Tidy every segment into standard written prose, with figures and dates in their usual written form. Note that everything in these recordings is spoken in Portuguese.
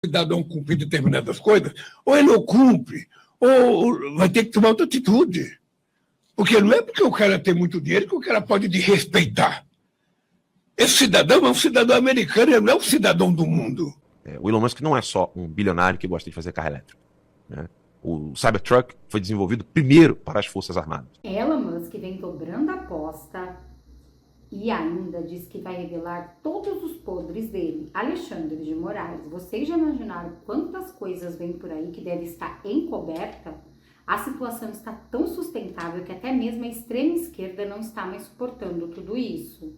cidadão cumprir determinadas coisas, ou ele não cumpre, ou vai ter que tomar outra atitude. Porque não é porque o cara tem muito dinheiro que o cara pode desrespeitar. Esse cidadão é um cidadão americano, ele não é um cidadão do mundo. O Elon Musk não é só um bilionário que gosta de fazer carro elétrico, né? O Cybertruck foi desenvolvido primeiro para as Forças Armadas. Elon Musk vem dobrando a aposta e ainda diz que vai revelar todos os podres dele. Alexandre de Moraes, vocês já imaginaram quantas coisas vêm por aí que deve estar encoberta? A situação está tão sustentável que até mesmo a extrema esquerda não está mais suportando tudo isso.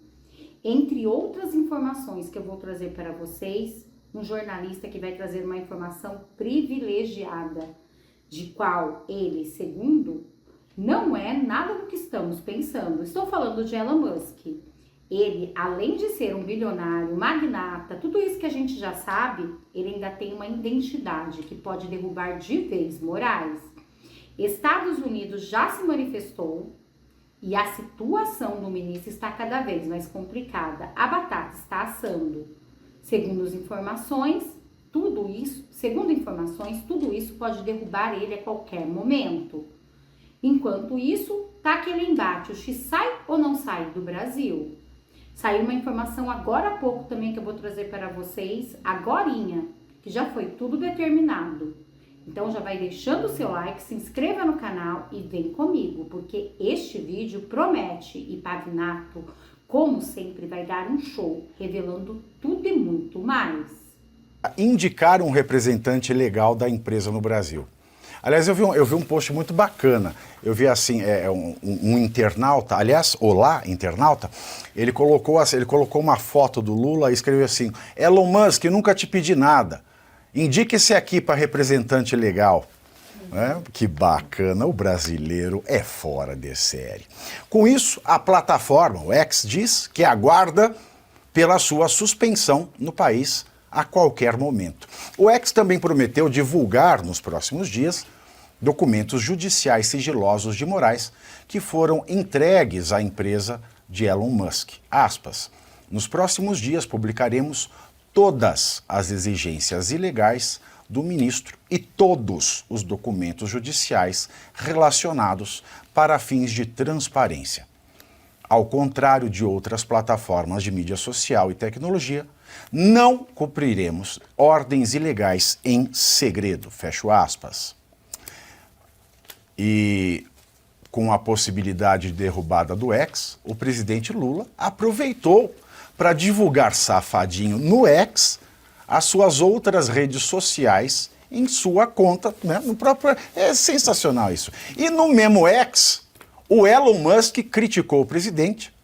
Entre outras informações que eu vou trazer para vocês, um jornalista que vai trazer uma informação privilegiada, de qual ele, segundo, não é nada do que estamos pensando. Estou falando de Elon Musk. Ele, além de ser um bilionário, magnata, tudo isso que a gente já sabe, ele ainda tem uma identidade que pode derrubar de vez Moraes. Estados Unidos já se manifestou e a situação do ministro está cada vez mais complicada. A batata está assando. Segundo informações, tudo isso pode derrubar ele a qualquer momento. Enquanto isso, tá aquele embate, o X sai ou não sai do Brasil? Saiu uma informação agora há pouco também que eu vou trazer para vocês, agorinha, que já foi tudo determinado. Então já vai deixando o seu like, se inscreva no canal e vem comigo, porque este vídeo promete e Pavinato, como sempre, vai dar um show, revelando tudo e muito mais. Indicar um representante legal da empresa no Brasil. Aliás, eu vi um post muito bacana. Eu vi assim, um internauta, aliás, olá, internauta, ele colocou uma foto do Lula e escreveu assim: Elon Musk, nunca te pedi nada. Indique esse aqui para representante legal. Que bacana, o brasileiro é fora de série. Com isso, a plataforma, o X, diz que aguarda pela sua suspensão no país a qualquer momento. O X também prometeu divulgar nos próximos dias documentos judiciais sigilosos de Moraes que foram entregues à empresa de Elon Musk. Aspas, nos próximos dias publicaremos todas as exigências ilegais do ministro e todos os documentos judiciais relacionados para fins de transparência. Ao contrário de outras plataformas de mídia social e tecnologia, não cumpriremos ordens ilegais em segredo, fecho aspas. E com a possibilidade de derrubada do X, o presidente Lula aproveitou para divulgar safadinho no X as suas outras redes sociais em sua conta, né, no próprio... É sensacional isso. E no mesmo X, o Elon Musk criticou o presidente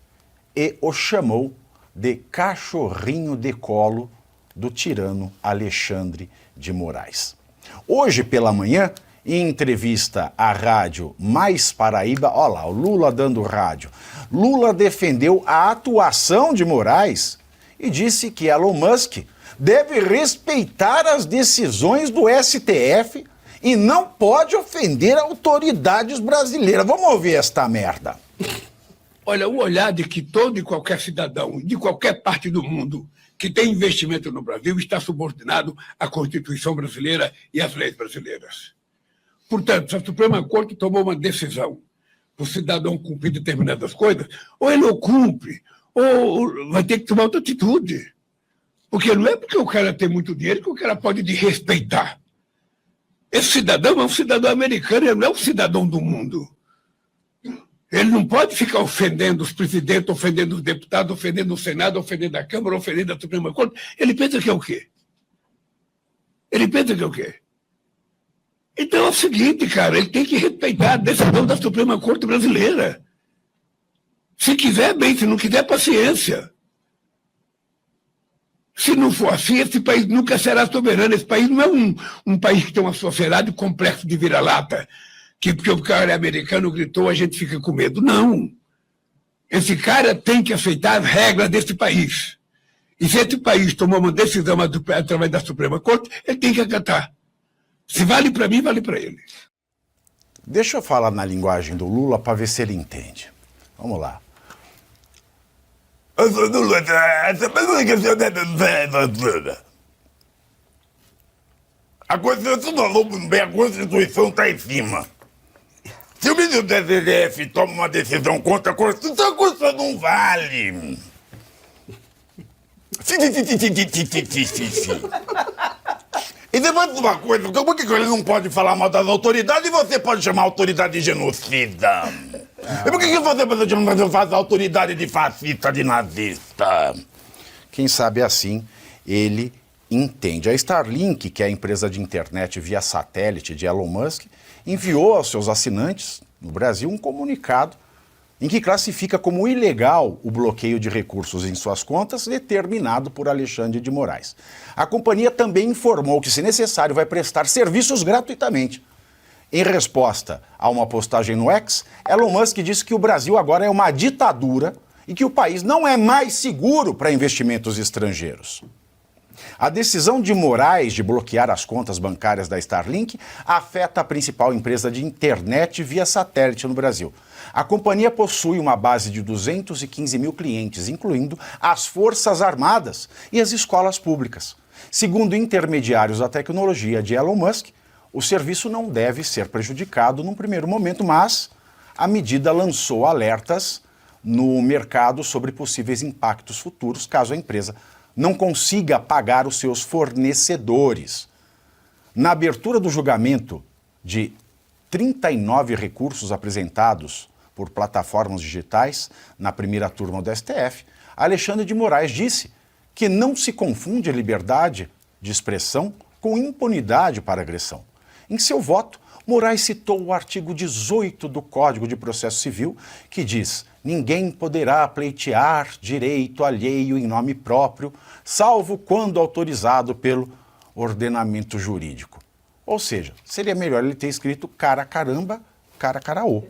e o chamou de cachorrinho de colo do tirano Alexandre de Moraes. Hoje pela manhã, em entrevista à rádio Mais Paraíba, olha lá, o Lula dando rádio, Lula defendeu a atuação de Moraes e disse que Elon Musk deve respeitar as decisões do STF e não pode ofender autoridades brasileiras. Vamos ouvir esta merda. Olha, o olhar de que todo e qualquer cidadão de qualquer parte do mundo que tem investimento no Brasil está subordinado à Constituição brasileira e às leis brasileiras. Portanto, se a Suprema Corte tomou uma decisão para o cidadão cumprir determinadas coisas, ou ele não cumpre, ou vai ter que tomar outra atitude. Porque não é porque o cara tem muito dinheiro que o cara pode desrespeitar. Esse cidadão é um cidadão americano, ele não é um cidadão do mundo. Ele não pode ficar ofendendo os presidentes, ofendendo os deputados, ofendendo o Senado, ofendendo a Câmara, ofendendo a Suprema Corte. Ele pensa que é o quê? Ele pensa que é o quê? Então é o seguinte, cara, ele tem que respeitar a decisão da Suprema Corte brasileira. Se quiser, bem, se não quiser, paciência. Se não for assim, esse país nunca será soberano. Esse país não é um país que tem uma sociedade complexo de vira-lata, que porque o cara americano gritou, a gente fica com medo. Não. Esse cara tem que aceitar as regras desse país. E se esse país tomou uma decisão através da Suprema Corte, ele tem que acatar. Se vale para mim, vale para ele. Deixa eu falar na linguagem do Lula para ver se ele entende. Vamos lá. A Constituição está em cima. Se o ministro do STF toma uma decisão contra a Constituição, a Constituição não vale. E depois de uma coisa, por que ele não pode falar mal das autoridades e você pode chamar a autoridade de genocida? E por que você faz a autoridade de fascista, de nazista? Quem sabe assim ele entende. A Starlink, que é a empresa de internet via satélite de Elon Musk, enviou aos seus assinantes no Brasil um comunicado em que classifica como ilegal o bloqueio de recursos em suas contas determinado por Alexandre de Moraes. A companhia também informou que, se necessário, vai prestar serviços gratuitamente. Em resposta a uma postagem no X, Elon Musk disse que o Brasil agora é uma ditadura e que o país não é mais seguro para investimentos estrangeiros. A decisão de Moraes de bloquear as contas bancárias da Starlink afeta a principal empresa de internet via satélite no Brasil. A companhia possui uma base de 215 mil clientes, incluindo as Forças Armadas e as escolas públicas. Segundo intermediários da tecnologia de Elon Musk, o serviço não deve ser prejudicado num primeiro momento, mas a medida lançou alertas no mercado sobre possíveis impactos futuros caso a empresa não consiga pagar os seus fornecedores. Na abertura do julgamento de 39 recursos apresentados por plataformas digitais na primeira turma do STF, Alexandre de Moraes disse que não se confunde a liberdade de expressão com impunidade para agressão. Em seu voto, Moraes citou o artigo 18 do Código de Processo Civil, que diz: ninguém poderá pleitear direito alheio em nome próprio, salvo quando autorizado pelo ordenamento jurídico. Ou seja, seria melhor ele ter escrito cara caramba, cara caraô,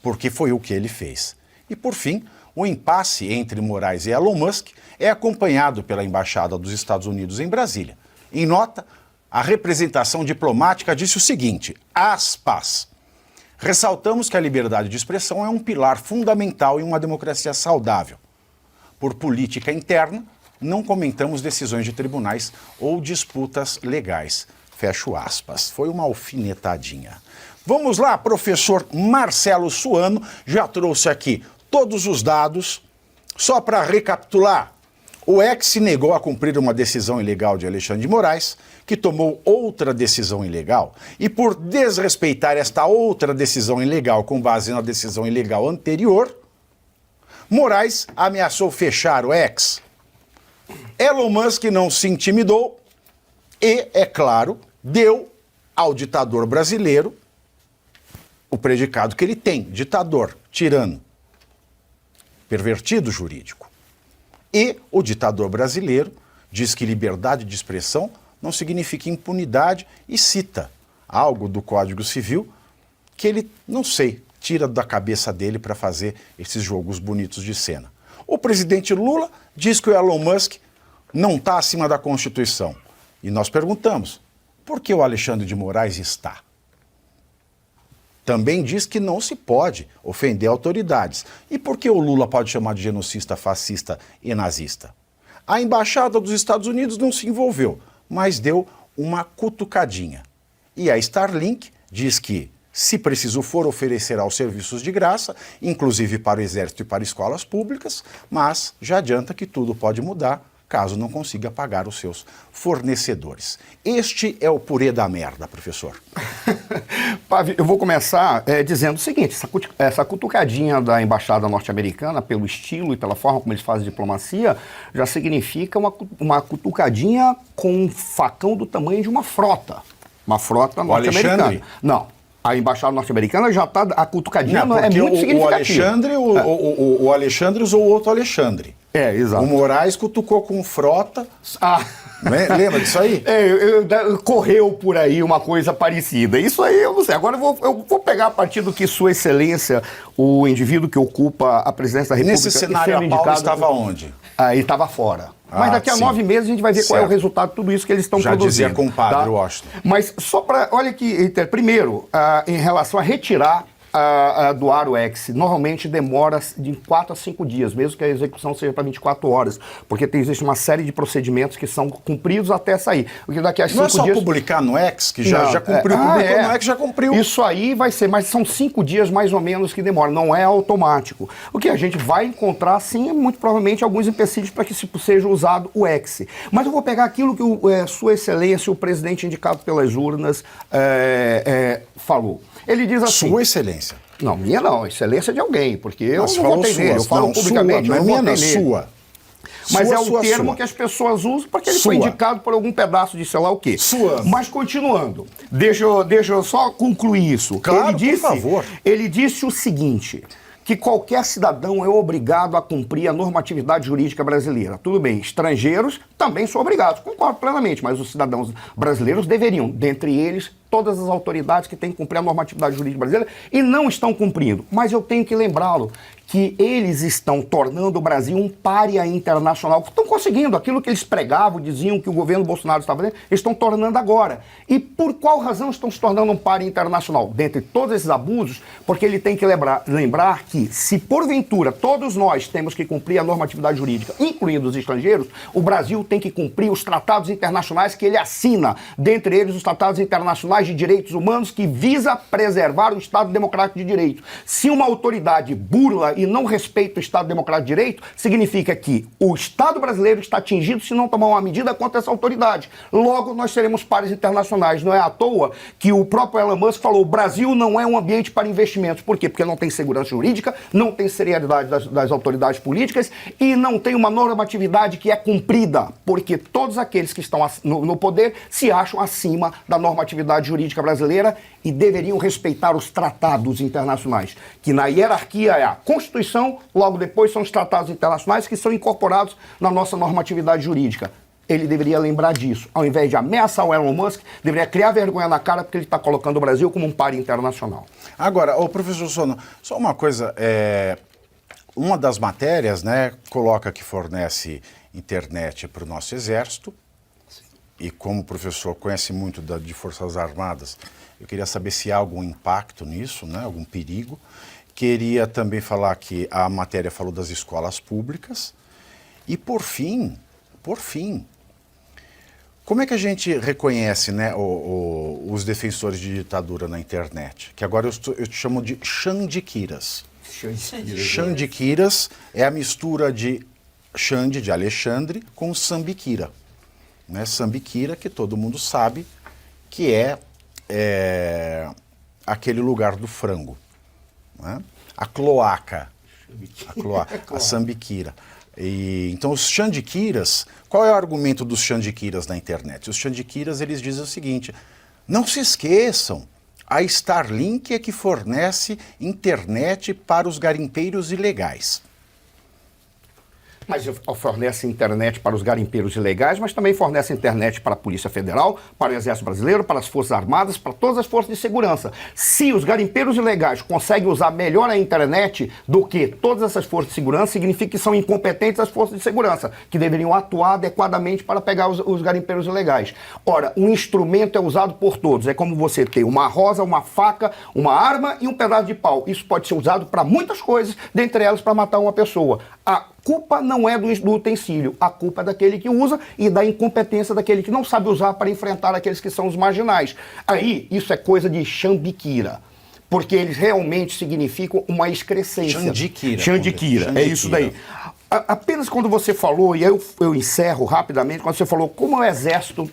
porque foi o que ele fez. E por fim, o impasse entre Moraes e Elon Musk é acompanhado pela Embaixada dos Estados Unidos em Brasília. Em nota, a representação diplomática disse o seguinte, aspas, ressaltamos que a liberdade de expressão é um pilar fundamental em uma democracia saudável. Por política interna, não comentamos decisões de tribunais ou disputas legais. Fecho aspas. Foi uma alfinetadinha. Vamos lá, professor Marcelo Suano já trouxe aqui todos os dados. Só para recapitular, o ex se negou a cumprir uma decisão ilegal de Alexandre de Moraes, que tomou outra decisão ilegal, e por desrespeitar esta outra decisão ilegal com base na decisão ilegal anterior, Moraes ameaçou fechar o ex. Elon Musk não se intimidou e, é claro, deu ao ditador brasileiro o predicado que ele tem, ditador, tirano, pervertido jurídico. E o ditador brasileiro diz que liberdade de expressão não significa impunidade e cita algo do Código Civil que ele, não sei, tira da cabeça dele para fazer esses jogos bonitos de cena. O presidente Lula diz que o Elon Musk não está acima da Constituição. E nós perguntamos, por que o Alexandre de Moraes está? Também diz que não se pode ofender autoridades. E por que o Lula pode chamar de genocida, fascista e nazista? A Embaixada dos Estados Unidos não se envolveu, mas deu uma cutucadinha. E a Starlink diz que, se preciso for, oferecerá os serviços de graça, inclusive para o Exército e para escolas públicas, mas já adianta que tudo pode mudar caso não consiga pagar os seus fornecedores. Este é o purê da merda, professor. Pavi, eu vou começar dizendo o seguinte, essa cutucadinha da embaixada norte-americana, pelo estilo e pela forma como eles fazem diplomacia, já significa uma cutucadinha com um facão do tamanho de uma frota. Uma frota norte-americana. Não. A embaixada norte-americana já está... A cutucadinha não, é muito significativa. O Alexandre usou o outro Alexandre. É, exato. O Moraes cutucou com frota. Lembra disso aí? Correu por aí uma coisa parecida. Isso aí eu não sei. Agora eu vou pegar a partir do que Sua Excelência, o indivíduo que ocupa a presidência da República... Nesse cenário, a Paula estava onde? Ele estava fora. Mas daqui a 9 meses a gente vai ver qual é o resultado de tudo isso que eles estão produzindo. Já dizia compadre Washington. Mas só para... Olha aqui, primeiro, em relação a retirar doar o X. Normalmente demora de 4 a 5 dias, mesmo que a execução seja para 24 horas, porque existe uma série de procedimentos que são cumpridos até sair. Porque daqui a 5 Não é só dias... publicar no X, que já cumpriu, publicou no X, já cumpriu. Isso aí vai ser, mas são 5 dias mais ou menos que demora, não é automático. O que a gente vai encontrar, sim, é muito provavelmente alguns empecilhos para que seja usado o X. Mas eu vou pegar aquilo que Sua Excelência, o presidente indicado pelas urnas, falou. Ele diz assim... Sua Excelência. Não, minha não, excelência de alguém, porque eu não votei sua, nele, eu falo não, publicamente, sua, eu não não é minha, votei não, nele. sua. Mas Sua, é o sua, termo sua. que as pessoas usam porque ele foi indicado por algum pedaço de sei lá o quê. Sua. Mas continuando, deixa eu só concluir isso. Claro, por favor. Ele disse o seguinte, que qualquer cidadão é obrigado a cumprir a normatividade jurídica brasileira. Tudo bem, estrangeiros também são obrigados, concordo plenamente, mas os cidadãos brasileiros deveriam, dentre eles, todas as autoridades que têm que cumprir a normatividade jurídica brasileira e não estão cumprindo. Mas eu tenho que lembrá-lo que eles estão tornando o Brasil um pária internacional. Estão conseguindo aquilo que eles pregavam, diziam que o governo Bolsonaro estava fazendo, eles estão tornando agora. E por qual razão estão se tornando um pária internacional? Dentre todos esses abusos, porque ele tem que lembrar que se porventura todos nós temos que cumprir a normatividade jurídica, incluindo os estrangeiros, o Brasil tem que cumprir os tratados internacionais que ele assina, dentre eles os tratados internacionais de direitos humanos que visa preservar o Estado Democrático de Direito. Se uma autoridade burla e não respeita o Estado Democrático de Direito, significa que o Estado brasileiro está atingido se não tomar uma medida contra essa autoridade. Logo, nós seremos pares internacionais. Não é à toa que o próprio Elon Musk falou: o Brasil não é um ambiente para investimentos. Por quê? Porque não tem segurança jurídica, não tem seriedade das autoridades políticas e não tem uma normatividade que é cumprida, porque todos aqueles que estão no poder se acham acima da normatividade jurídica brasileira e deveriam respeitar os tratados internacionais, que na hierarquia é a Constituição, logo depois são os tratados internacionais que são incorporados na nossa normatividade jurídica. Ele deveria lembrar disso. Ao invés de ameaçar o Elon Musk, deveria criar vergonha na cara porque ele está colocando o Brasil como um pária internacional. Agora, o professor Sono, só uma coisa, uma das matérias, né, coloca que fornece internet para o nosso exército. E como o professor conhece muito de Forças Armadas, eu queria saber se há algum impacto nisso, né, algum perigo. Queria também falar que a matéria falou das escolas públicas. E por fim, como é que a gente reconhece, né, os defensores de ditadura na internet? Que agora eu te chamo de xandiquiras. Xandiquiras é a mistura de Xande, de Alexandre, com sambiquira. Né? Sambiquira, que todo mundo sabe que é aquele lugar do frango. Né? A cloaca, a sambiquira. Então os xandiquiras, qual é o argumento dos xandiquiras na internet? Os xandiquiras, eles dizem o seguinte: não se esqueçam, a Starlink é que fornece internet para os garimpeiros ilegais. Mas fornece internet para os garimpeiros ilegais, mas também fornece internet para a Polícia Federal, para o Exército Brasileiro, para as Forças Armadas, para todas as forças de segurança. Se os garimpeiros ilegais conseguem usar melhor a internet do que todas essas forças de segurança, significa que são incompetentes as forças de segurança, que deveriam atuar adequadamente para pegar os garimpeiros ilegais. Ora, um instrumento é usado por todos. É como você ter uma rosa, uma faca, uma arma e um pedaço de pau. Isso pode ser usado para muitas coisas, dentre elas para matar uma pessoa. A culpa não é do utensílio, a culpa é daquele que usa e da incompetência daquele que não sabe usar para enfrentar aqueles que são os marginais. Aí, isso é coisa de xambiquira, porque eles realmente significam uma excrescência. Xandiquira, é isso daí. Apenas quando você falou, e eu encerro rapidamente, quando você falou como o Exército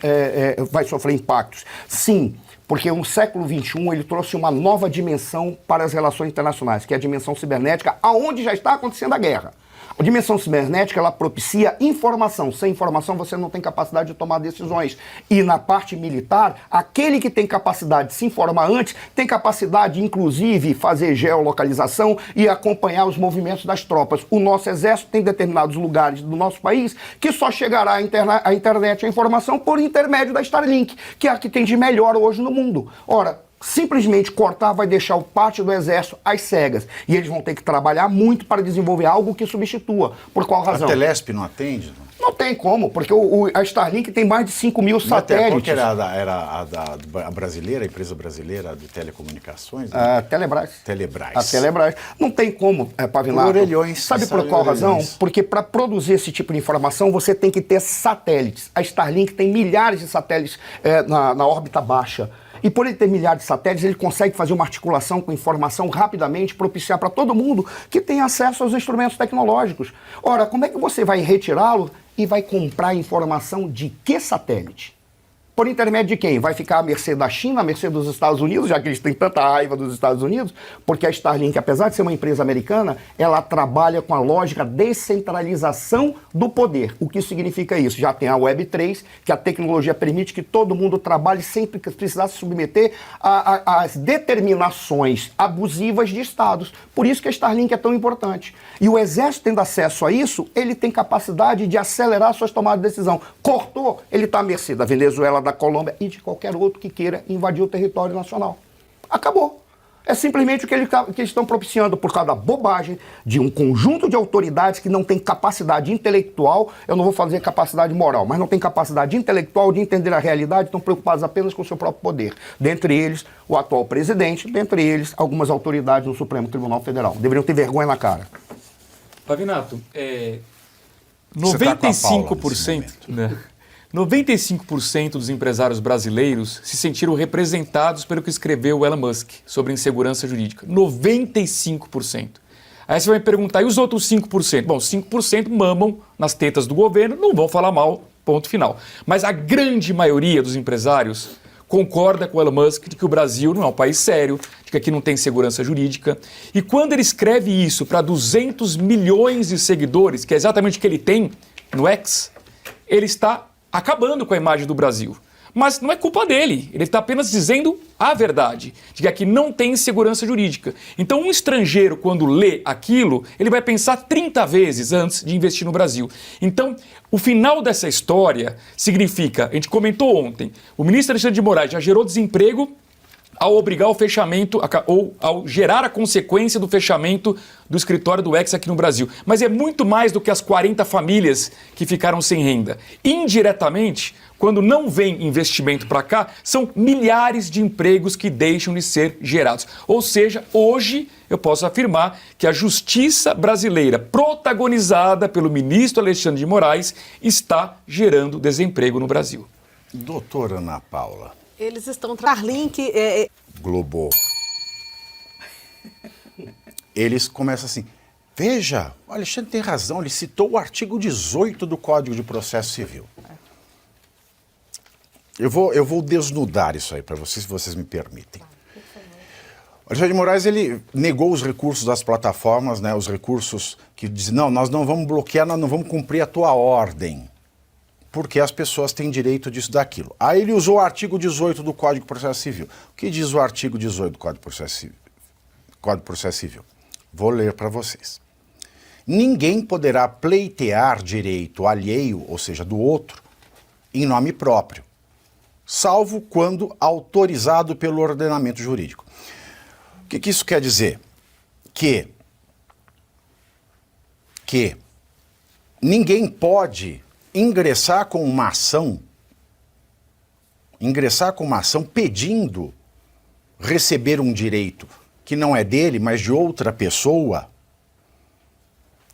vai sofrer impactos. Sim, porque no século XXI ele trouxe uma nova dimensão para as relações internacionais, que é a dimensão cibernética, aonde já está acontecendo a guerra. A dimensão cibernética, ela propicia informação. Sem informação, você não tem capacidade de tomar decisões. E na parte militar, aquele que tem capacidade de se informar antes, tem capacidade, inclusive, fazer geolocalização e acompanhar os movimentos das tropas. O nosso exército tem determinados lugares do nosso país que só chegará à internet, a informação, por intermédio da Starlink, que é a que tem de melhor hoje no mundo. Ora, simplesmente cortar vai deixar o pátio do Exército às cegas. E eles vão ter que trabalhar muito para desenvolver algo que substitua. Por qual razão? A Telesp não atende? Não tem como, porque a Starlink tem mais de 5 mil Qual satélites. que era a brasileira, a empresa brasileira de telecomunicações? Né? A Telebrás. Telebrás. A Telebrás. Não tem como, Pavinato. Por orelhões. Sabe por qual razão? Porque para produzir esse tipo de informação, você tem que ter satélites. A Starlink tem milhares de satélites na órbita baixa. E por ele ter milhares de satélites, ele consegue fazer uma articulação com informação rapidamente, propiciar para todo mundo que tem acesso aos instrumentos tecnológicos. Ora, como é que você vai retirá-lo e vai comprar informação de que satélite? Por intermédio de quem? Vai ficar à mercê da China, à mercê dos Estados Unidos, já que eles têm tanta raiva dos Estados Unidos? Porque a Starlink, apesar de ser uma empresa americana, ela trabalha com a lógica descentralização do poder. O que significa isso? Já tem a Web3, que a tecnologia permite que todo mundo trabalhe sem precisar se submeter às determinações abusivas de estados. Por isso que a Starlink é tão importante. E o Exército tendo acesso a isso, ele tem capacidade de acelerar suas tomadas de decisão. Cortou, ele está à mercê da Venezuela, da Colômbia e de qualquer outro que queira invadir o território nacional. Acabou. É simplesmente o que eles estão propiciando por causa da bobagem de um conjunto de autoridades que não tem capacidade intelectual, eu não vou fazer capacidade moral, mas não tem capacidade intelectual de entender a realidade, estão preocupados apenas com o seu próprio poder. Dentre eles, o atual presidente, dentre eles, algumas autoridades do Supremo Tribunal Federal. Deveriam ter vergonha na cara. Pavinato, Você tá com a Paula 95%, né? 95% dos empresários brasileiros se sentiram representados pelo que escreveu o Elon Musk sobre insegurança jurídica. 95%. Aí você vai me perguntar, e os outros 5%? Bom, 5% mamam nas tetas do governo, não vão falar mal, ponto final. Mas a grande maioria dos empresários concorda com o Elon Musk de que o Brasil não é um país sério, de que aqui não tem segurança jurídica. E quando ele escreve isso para 200 milhões de seguidores, que é exatamente o que ele tem no X, ele está acabando com a imagem do Brasil. Mas não é culpa dele, ele está apenas dizendo a verdade, de que aqui não tem segurança jurídica. Então um estrangeiro, quando lê aquilo, ele vai pensar 30 vezes antes de investir no Brasil. Então, o final dessa história significa, a gente comentou ontem, o ministro Alexandre de Moraes já gerou desemprego ao obrigar o fechamento, ou ao gerar a consequência do fechamento do escritório do X aqui no Brasil. Mas é muito mais do que as 40 famílias que ficaram sem renda. Indiretamente, quando não vem investimento para cá, são milhares de empregos que deixam de ser gerados. Ou seja, hoje eu posso afirmar que a justiça brasileira, protagonizada pelo ministro Alexandre de Moraes, está gerando desemprego no Brasil. Doutora Ana Paula. Eles estão Starlink. Globo. Eles começam assim, veja, o Alexandre tem razão, ele citou o artigo 18 do Código de Processo Civil. Eu vou desnudar isso aí para vocês, se vocês me permitem. O Alexandre de Moraes, ele negou os recursos das plataformas, né, os recursos que dizem, não, nós não vamos bloquear, nós não vamos cumprir a tua ordem, porque as pessoas têm direito disso, daquilo. Aí ele usou o artigo 18 do Código de Processo Civil. O que diz o artigo 18 do Código de Processo Civil? Vou ler para vocês. Ninguém poderá pleitear direito alheio, ou seja, do outro, em nome próprio, salvo quando autorizado pelo ordenamento jurídico. O que isso quer dizer? Que ninguém pode ingressar com uma ação pedindo receber um direito que não é dele, mas de outra pessoa,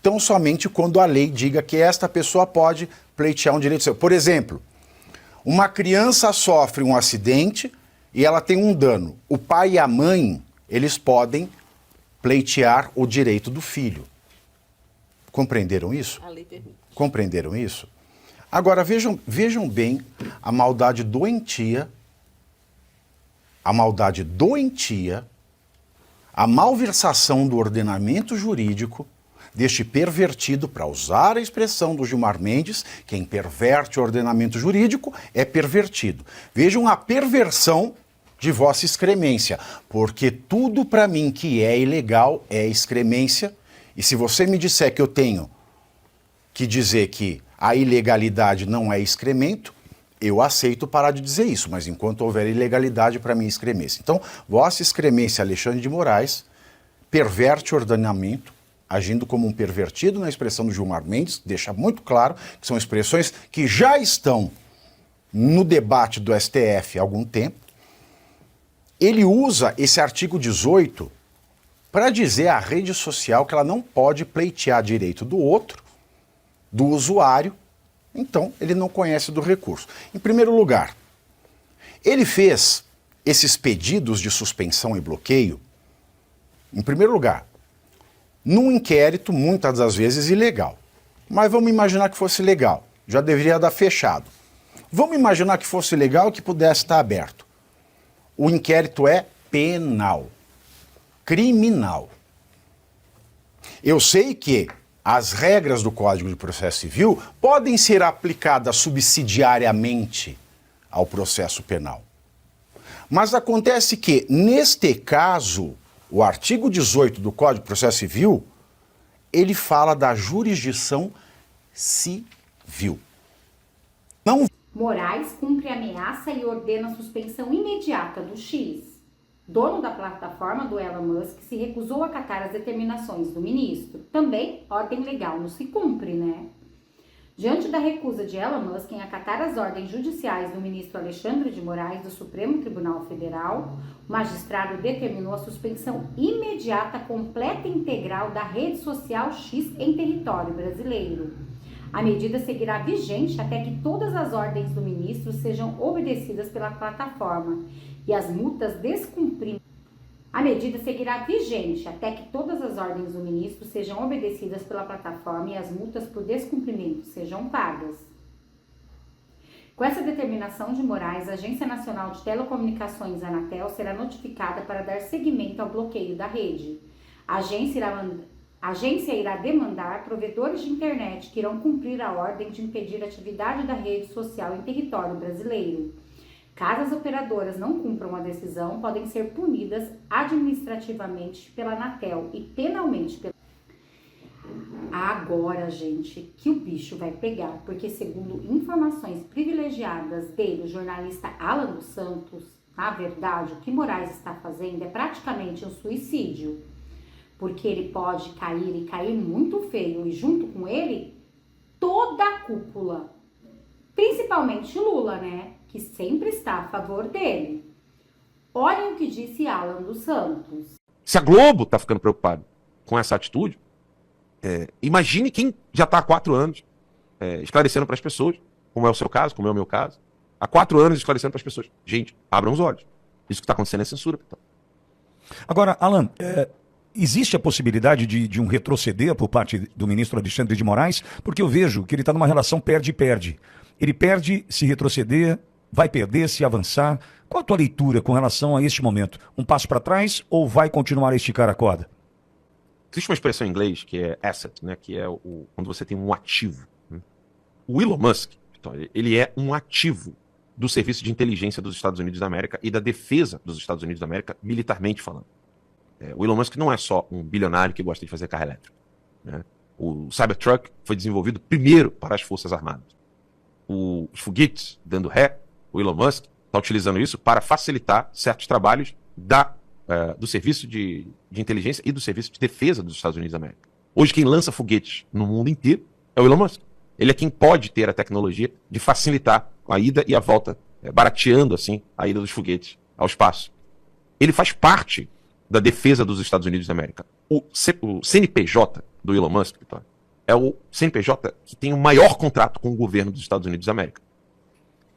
tão somente quando a lei diga que esta pessoa pode pleitear um direito seu. Por exemplo, uma criança sofre um acidente e ela tem um dano. O pai e a mãe, eles podem pleitear o direito do filho. Compreenderam isso? A lei permite. Compreenderam isso? Agora, vejam bem a maldade doentia, a malversação do ordenamento jurídico deste pervertido, para usar a expressão do Gilmar Mendes, quem perverte o ordenamento jurídico é pervertido. Vejam a perversão de vossa excremência, porque tudo para mim que é ilegal é excremência, e se você me disser que eu tenho que dizer que a ilegalidade não é excremento, eu aceito parar de dizer isso, mas enquanto houver ilegalidade, para mim é excremência. Então, vossa excremência Alexandre de Moraes perverte o ordenamento, agindo como um pervertido, na expressão do Gilmar Mendes, deixa muito claro que são expressões que já estão no debate do STF há algum tempo. Ele usa esse artigo 18 para dizer à rede social que ela não pode pleitear direito do outro, do usuário, então ele não conhece do recurso. Em primeiro lugar, ele fez esses pedidos de suspensão e bloqueio, em primeiro lugar, num inquérito, muitas das vezes, ilegal. Mas vamos imaginar que fosse legal, já deveria dar fechado. Vamos imaginar que fosse legal e que pudesse estar aberto. O inquérito é penal, criminal. Eu sei que as regras do Código de Processo Civil podem ser aplicadas subsidiariamente ao processo penal. Mas acontece que, neste caso, o artigo 18 do Código de Processo Civil, ele fala da jurisdição civil. Não. Moraes cumpre ameaça e ordena a suspensão imediata do X. Dono da plataforma do Elon Musk se recusou a acatar as determinações do ministro. Também, ordem legal não se cumpre, né? Diante da recusa de Elon Musk em acatar as ordens judiciais do ministro Alexandre de Moraes do Supremo Tribunal Federal, o magistrado determinou a suspensão imediata, completa e integral da rede social X em território brasileiro. A medida seguirá vigente até que todas as ordens do ministro sejam obedecidas pela plataforma e as multas descumpridas. A medida seguirá vigente até que todas as ordens do ministro sejam obedecidas pela plataforma e as multas por descumprimento sejam pagas. Com essa determinação de Moraes, a Agência Nacional de Telecomunicações, Anatel, será notificada para dar seguimento ao bloqueio da rede. A agência irá demandar provedores de internet que irão cumprir a ordem de impedir a atividade da rede social em território brasileiro. Caso as operadoras não cumpram a decisão, podem ser punidas administrativamente pela Anatel e penalmente pela... Agora, gente, que o bicho vai pegar, porque segundo informações privilegiadas dele, o jornalista Alan dos Santos, na verdade, o que Moraes está fazendo é praticamente um suicídio, porque ele pode cair e cair muito feio, e junto com ele, toda a cúpula, principalmente Lula, né, que sempre está a favor dele. Olhem o que disse Alan dos Santos. Se a Globo está ficando preocupada com essa atitude, imagine quem já está há 4 anos esclarecendo para as pessoas, como é o seu caso, como é o meu caso, há 4 anos esclarecendo para as pessoas. Gente, abram os olhos. Isso que está acontecendo é censura. Agora, Alan, existe a possibilidade de um retroceder por parte do ministro Alexandre de Moraes? Porque eu vejo que ele está numa relação perde-perde. Ele perde se retroceder, vai perder se avançar. Qual a tua leitura com relação a este momento? Um passo para trás ou vai continuar a esticar a corda? Existe uma expressão em inglês que é asset, né, que é quando você tem um ativo. Né? O Elon Musk, ele é um ativo do Serviço de Inteligência dos Estados Unidos da América e da defesa dos Estados Unidos da América, militarmente falando. O Elon Musk não é só um bilionário que gosta de fazer carro elétrico. Né? O Cybertruck foi desenvolvido primeiro para as Forças Armadas. Os foguetes dando ré, o Elon Musk está utilizando isso para facilitar certos trabalhos do Serviço de Inteligência e do Serviço de Defesa dos Estados Unidos da América. Hoje quem lança foguetes no mundo inteiro é o Elon Musk. Ele é quem pode ter a tecnologia de facilitar a ida e a volta, barateando assim a ida dos foguetes ao espaço. Ele faz parte da defesa dos Estados Unidos da América. O CNPJ do Elon Musk é o CNPJ que tem o maior contrato com o governo dos Estados Unidos da América.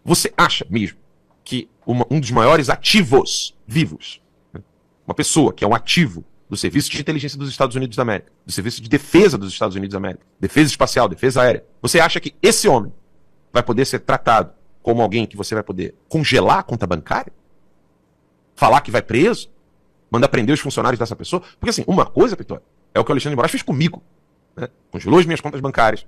Você acha mesmo que um dos maiores ativos vivos, né, uma pessoa que é um ativo do Serviço de Inteligência dos Estados Unidos da América, do Serviço de Defesa dos Estados Unidos da América, defesa espacial, defesa aérea, você acha que esse homem vai poder ser tratado como alguém que você vai poder congelar a conta bancária? Falar que vai preso? Mandar prender os funcionários dessa pessoa? Porque assim, uma coisa, Vitória, é o que o Alexandre de Moraes fez comigo. Né? Congelou as minhas contas bancárias,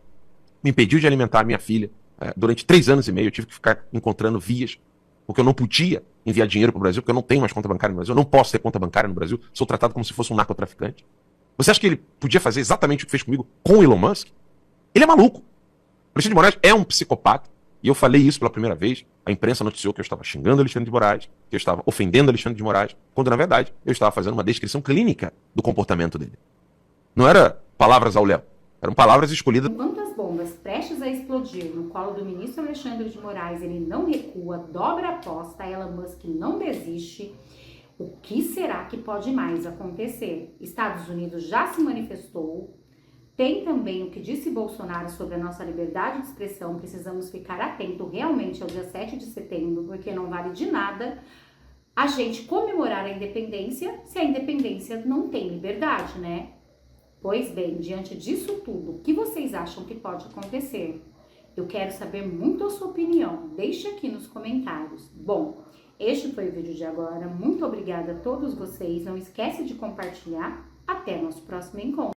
me impediu de alimentar minha filha. Durante 3 anos e meio eu tive que ficar encontrando vias, porque eu não podia enviar dinheiro para o Brasil, porque eu não tenho mais conta bancária no Brasil, eu não posso ter conta bancária no Brasil, sou tratado como se fosse um narcotraficante. Você acha que ele podia fazer exatamente o que fez comigo com o Elon Musk? Ele é maluco. O Alexandre de Moraes é um psicopata, e eu falei isso pela primeira vez, a imprensa noticiou que eu estava xingando Alexandre de Moraes, que eu estava ofendendo Alexandre de Moraes, quando na verdade eu estava fazendo uma descrição clínica do comportamento dele. Não era palavras ao Léo. Eram palavras escolhidas. Enquanto as bombas prestes a explodir no colo do ministro Alexandre de Moraes, ele não recua, dobra a aposta, Elon Musk não desiste. O que será que pode mais acontecer? Estados Unidos já se manifestou. Tem também o que disse Bolsonaro sobre a nossa liberdade de expressão. Precisamos ficar atento realmente ao dia 7 de setembro, porque não vale de nada a gente comemorar a independência se a independência não tem liberdade, né? Pois bem, diante disso tudo, o que vocês acham que pode acontecer? Eu quero saber muito a sua opinião. Deixe aqui nos comentários. Bom, este foi o vídeo de agora. Muito obrigada a todos vocês. Não esquece de compartilhar. Até nosso próximo encontro.